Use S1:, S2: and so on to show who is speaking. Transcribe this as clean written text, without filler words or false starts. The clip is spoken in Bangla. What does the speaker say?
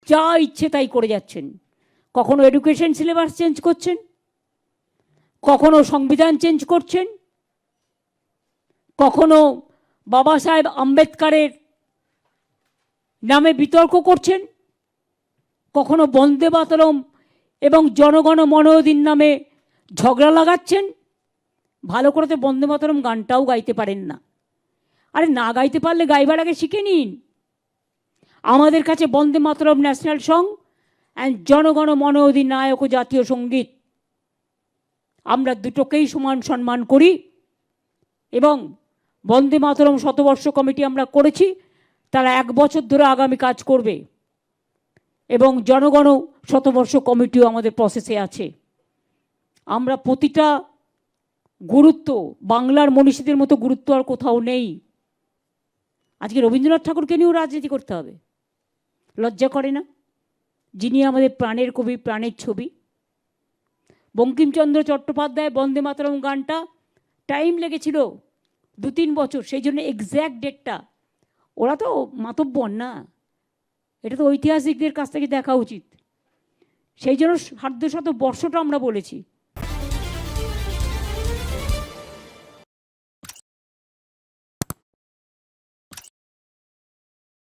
S1: যা ইচ্ছে তাই করে যাচ্ছেন। কখনো এডুকেশন সিলেবাস চেঞ্জ করছেন, কখনো সংবিধান চেঞ্জ করছেন, কখনো বাবা সাহেব আম্বেদকরের নামে বিতর্ক করছেন, কখনো বন্দে মাতরম এবং জনগণ মনোদিন নামে ঝগড়া লাগাচ্ছেন। ভালো করে তো বন্দে মাতরম গানটাও গাইতে পারেন না। আরে না গাইতে পারলে গাইবার আগে শিখে নিন। আমাদের কাছে বন্দে মাতরম ন্যাশনাল সং অ্যান্ড জনগণ মন অধিনায়ক জাতীয় সঙ্গীত, আমরা দুটোকেই সমান সম্মান করি। এবং বন্দে মাতরম শতবর্ষ কমিটি আমরা করেছি, তারা 1 বছর ধরে আগামী কাজ করবে। এবং জনগণ শতবর্ষ কমিটিও আমাদের প্রসেসে আছে। আমরা প্রতিটা গুরুত্ব, বাংলার মনীষীদের মতো গুরুত্ব আর কোথাও নেই। আজকে রবীন্দ্রনাথ ঠাকুরকে নিয়েও রাজনীতি করতে হবে? লজ্জা করে না? যিনি আমাদের প্রাণের কবি, প্রাণের ছবি। বঙ্কিমচন্দ্র চট্টোপাধ্যায় বন্দে মাতরম গানটা টাইম লেগেছিল 2-3 বছর, সেই জন্য এক্স্যাক্ট ডেটটা, ওরা তো মাতব্বর না, এটা তো ঐতিহাসিকদের কাছ থেকে দেখা উচিত। সেই জন্য 150 বর্ষটা আমরা বলেছি।